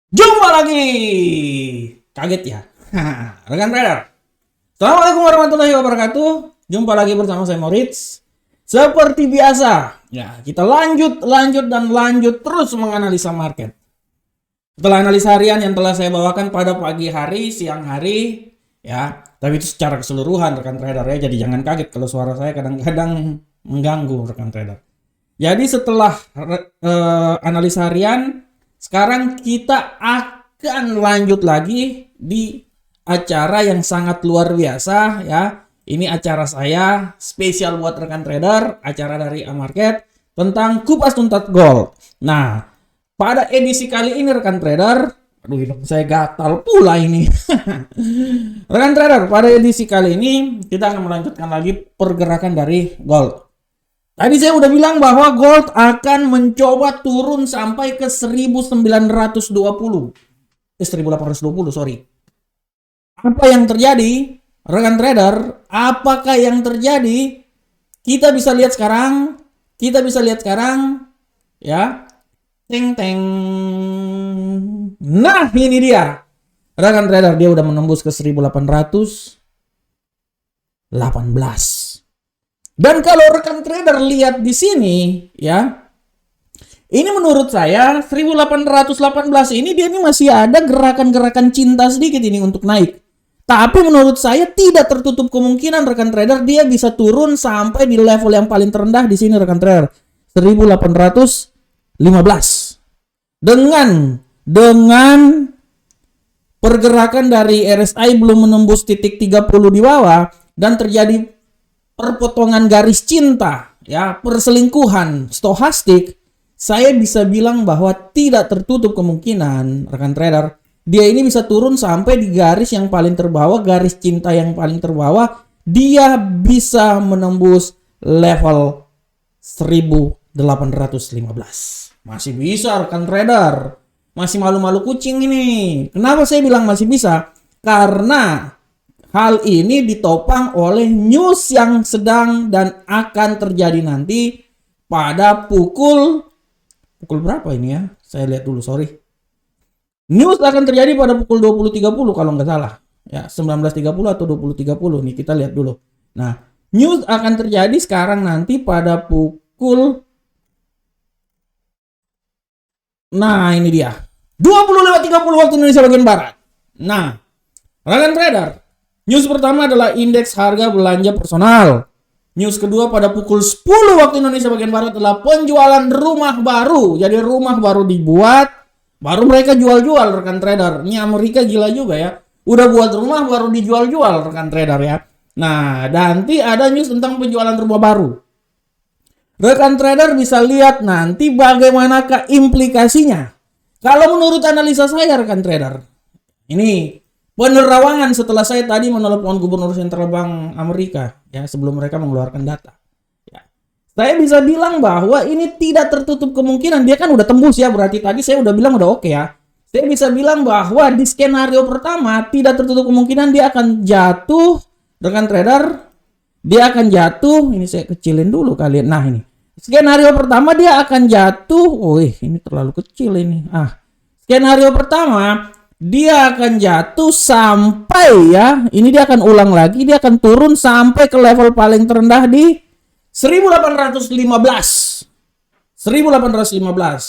Jumpa lagi. Kaget ya? Rekan trader. Assalamualaikum warahmatullahi wabarakatuh. Jumpa lagi bersama saya Moritz. Seperti biasa, ya kita lanjut terus menganalisa market. Setelah analisa harian yang telah saya bawakan pada pagi hari, siang hari, ya, tapi itu secara keseluruhan rekan trader ya. Jadi jangan kaget kalau suara saya kadang-kadang mengganggu rekan trader. Jadi setelah analisa harian, sekarang kita akan lanjut lagi di acara yang sangat luar biasa ya. Ini acara saya spesial buat rekan trader, acara dari A-Market tentang kupas tuntas gold. Nah, pada edisi kali ini rekan trader, aduh hidung saya gatal pula ini. Rekan trader, pada edisi kali ini kita akan melanjutkan lagi pergerakan dari gold. Tadi saya udah bilang bahwa gold akan mencoba turun sampai ke 1920. 1820, sorry. Apa yang terjadi? Rekan trader, apakah yang terjadi? Kita bisa lihat sekarang. Ya. Teng teng. Nah, ini dia. Rekan trader, dia udah menembus ke 1818. Dan kalau rekan trader lihat di sini, ya, ini menurut saya 1818 ini dia ini masih ada gerakan-gerakan cinta sedikit ini untuk naik. Tapi menurut saya tidak tertutup kemungkinan rekan trader dia bisa turun sampai di level yang paling terendah di sini rekan trader 1815. Dengan pergerakan dari RSI belum menembus titik 30 di bawah dan terjadi perpotongan garis cinta, ya, perselingkuhan stohastik, saya bisa bilang bahwa tidak tertutup kemungkinan rekan trader dia ini bisa turun sampai di garis yang paling terbawah, garis cinta yang paling terbawah, dia bisa menembus level 1815. Masih bisa rekan trader. Masih malu-malu kucing ini. Kenapa saya bilang masih bisa? Karena hal ini ditopang oleh news yang sedang dan akan terjadi nanti pada pukul berapa ini ya? Saya lihat dulu, sorry. News akan terjadi pada pukul 20.30 kalau nggak salah. Ya, 19.30 atau 20.30 nih, kita lihat dulu. Nah, news akan terjadi sekarang nanti pada pukul, nah ini dia, 20.30 waktu Indonesia bagian Barat. Nah, rekan trader, news pertama adalah indeks harga belanja personal. News kedua pada pukul 10 waktu Indonesia bagian Barat adalah penjualan rumah baru. Jadi rumah baru dibuat, baru mereka jual-jual rekan trader. Ini Amerika gila juga ya. Udah buat rumah baru dijual-jual rekan trader ya. Nah, nanti ada news tentang penjualan rumah baru. Rekan trader bisa lihat nanti bagaimanakah implikasinya. Kalau menurut analisa saya rekan trader, ini penerawangan setelah saya tadi menelepon Gubernur Sentral Bank Amerika ya sebelum mereka mengeluarkan data. Ya. Saya bisa bilang bahwa ini tidak tertutup kemungkinan dia kan udah tembus ya, berarti tadi saya udah bilang udah oke ya. Saya bisa bilang bahwa di skenario pertama tidak tertutup kemungkinan dia akan jatuh rekan trader. Dia akan jatuh, ini saya kecilin dulu kalian. Nah, ini. Skenario pertama dia akan jatuh. Ini terlalu kecil ini. Skenario pertama dia akan jatuh sampai ya, ini dia akan ulang lagi, dia akan turun sampai ke level paling terendah di 1815.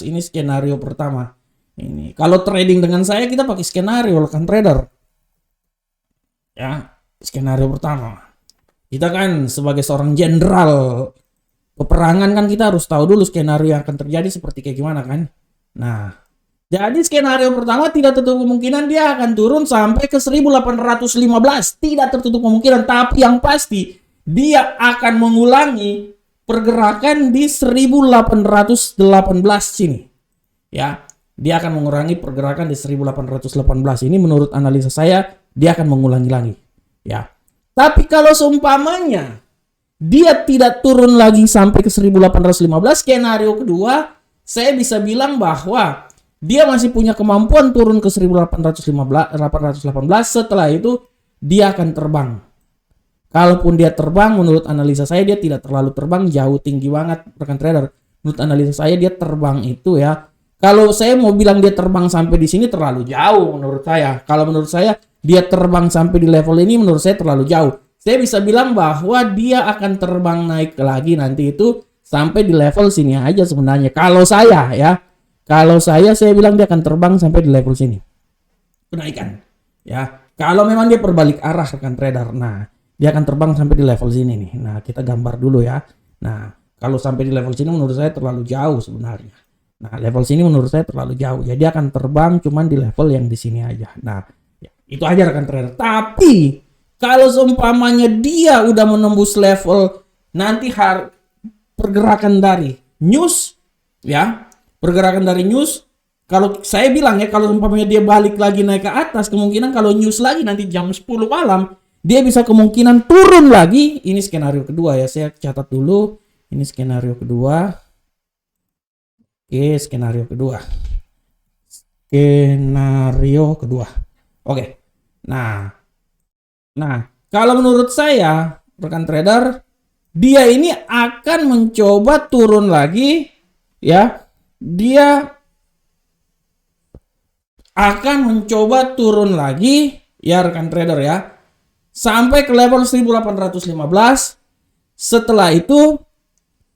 Ini skenario pertama. Ini kalau trading dengan saya kita pakai skenario rekan trader. Ya, skenario pertama. Kita kan sebagai seorang jenderal peperangan kan kita harus tahu dulu skenario yang akan terjadi seperti kayak gimana kan. Nah, jadi skenario pertama tidak tertutup kemungkinan dia akan turun sampai ke 1815. Tidak tertutup kemungkinan, tapi yang pasti dia akan mengulangi pergerakan di 1818 sini. Ya, dia akan mengurangi pergerakan di 1818 ini menurut analisa saya dia akan mengulangi lagi. Ya. Tapi kalau seumpamanya dia tidak turun lagi sampai ke 1815, skenario kedua saya bisa bilang bahwa dia masih punya kemampuan turun ke 1818. Setelah itu dia akan terbang. Kalaupun dia terbang, menurut analisa saya dia tidak terlalu terbang jauh tinggi banget rekan trader. Menurut analisa saya dia terbang itu ya Kalau saya mau bilang dia terbang sampai di sini terlalu jauh menurut saya. Kalau menurut saya dia terbang sampai di level ini menurut saya terlalu jauh. Saya bisa bilang bahwa dia akan terbang naik lagi nanti itu sampai di level sini aja sebenarnya. Kalau saya ya, kalau saya bilang dia akan terbang sampai di level sini. Kenaikan. Ya, kalau memang dia berbalik arah rekan trader. Nah, dia akan terbang sampai di level sini nih. Nah, kita gambar dulu ya. Nah, kalau sampai di level sini menurut saya terlalu jauh sebenarnya. Nah, level sini menurut saya terlalu jauh. Ya, dia akan terbang cuman di level yang di sini aja. Nah, ya, itu aja rekan trader. Tapi kalau seumpamanya dia udah menembus level nanti pergerakan dari news ya, pergerakan dari news, kalau saya bilang ya, kalau umpamanya dia balik lagi naik ke atas, kemungkinan kalau news lagi nanti jam 10 malam, dia bisa kemungkinan turun lagi. Ini skenario kedua ya, saya catat dulu. Ini skenario kedua. Oke, skenario kedua. Skenario kedua. Oke. Nah, kalau menurut saya, rekan trader, dia ini akan mencoba turun lagi, ya. Dia akan mencoba turun lagi, ya rekan trader ya, sampai ke level 1815. Setelah itu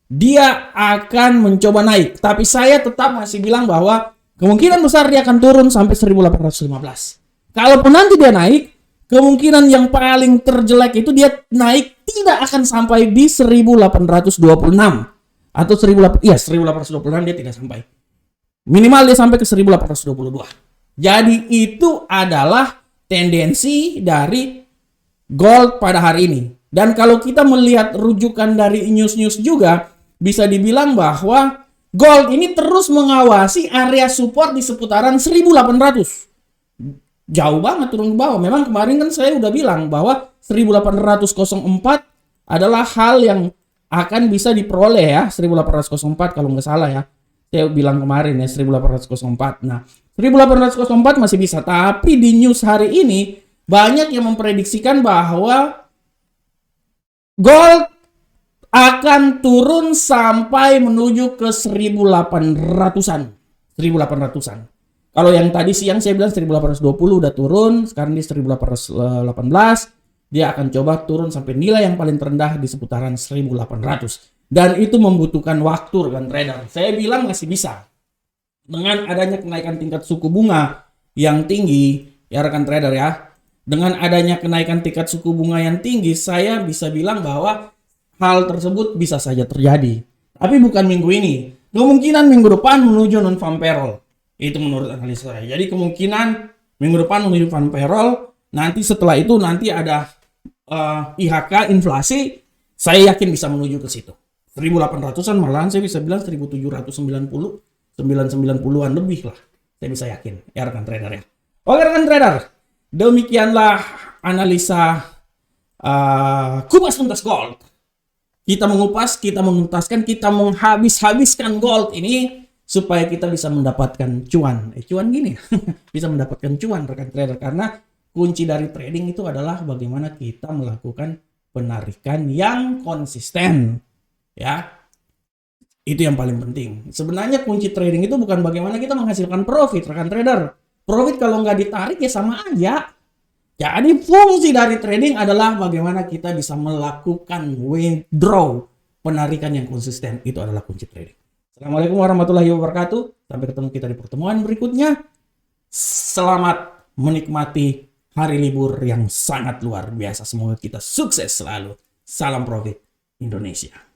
dia akan mencoba naik, tapi saya tetap masih bilang bahwa kemungkinan besar dia akan turun sampai 1815. Kalaupun nanti dia naik, kemungkinan yang paling terjelek itu dia naik tidak akan sampai di 1826 atau 1826 dia tidak sampai. Minimal dia sampai ke 1822. Jadi itu adalah tendensi dari gold pada hari ini. Dan kalau kita melihat rujukan dari news-news juga, bisa dibilang bahwa gold ini terus mengawasi area support di seputaran 1800. Jauh banget turun ke bawah. Memang kemarin kan saya udah bilang bahwa 1804 adalah hal yang akan bisa diperoleh ya. 1804 kalau nggak salah ya. Saya bilang kemarin ya 1804. Nah, 1804 masih bisa. Tapi di news hari ini banyak yang memprediksikan bahwa gold akan turun sampai menuju ke 1800-an. 1800-an. Kalau yang tadi siang saya bilang 1820 udah turun, sekarang di 1818, dia akan coba turun sampai nilai yang paling terendah di seputaran 1800. Dan itu membutuhkan waktu rekan trader. Saya bilang masih bisa. Dengan adanya kenaikan tingkat suku bunga yang tinggi, ya rekan trader ya. Dengan adanya kenaikan tingkat suku bunga yang tinggi, saya bisa bilang bahwa hal tersebut bisa saja terjadi. Tapi bukan minggu ini. Kemungkinan minggu depan menuju non-farm payroll. Itu menurut analisa saya. Jadi kemungkinan minggu depan menuju non-farm payroll. Nanti setelah itu nanti ada IHK inflasi. Saya yakin bisa menuju ke situ. 1800-an malahan saya bisa bilang 1790, 990-an lebih lah. Saya bisa yakin. Ya rekan trader ya. Oke rekan trader. Demikianlah analisa kupas tuntas gold. Kita mengupas, kita menuntaskan, kita menghabis-habiskan gold ini supaya kita bisa mendapatkan cuan. Cuan gini, bisa mendapatkan cuan rekan trader. Karena kunci dari trading itu adalah bagaimana kita melakukan penarikan yang konsisten. Ya, itu yang paling penting. Sebenarnya kunci trading itu bukan bagaimana kita menghasilkan profit rekan trader. Profit kalau nggak ditarik ya sama aja. Jadi fungsi dari trading adalah bagaimana kita bisa melakukan withdraw, penarikan yang konsisten. Itu adalah kunci trading. Assalamualaikum warahmatullahi wabarakatuh. Sampai ketemu kita di pertemuan berikutnya. Selamat menikmati hari libur yang sangat luar biasa. Semoga kita sukses selalu. Salam profit Indonesia.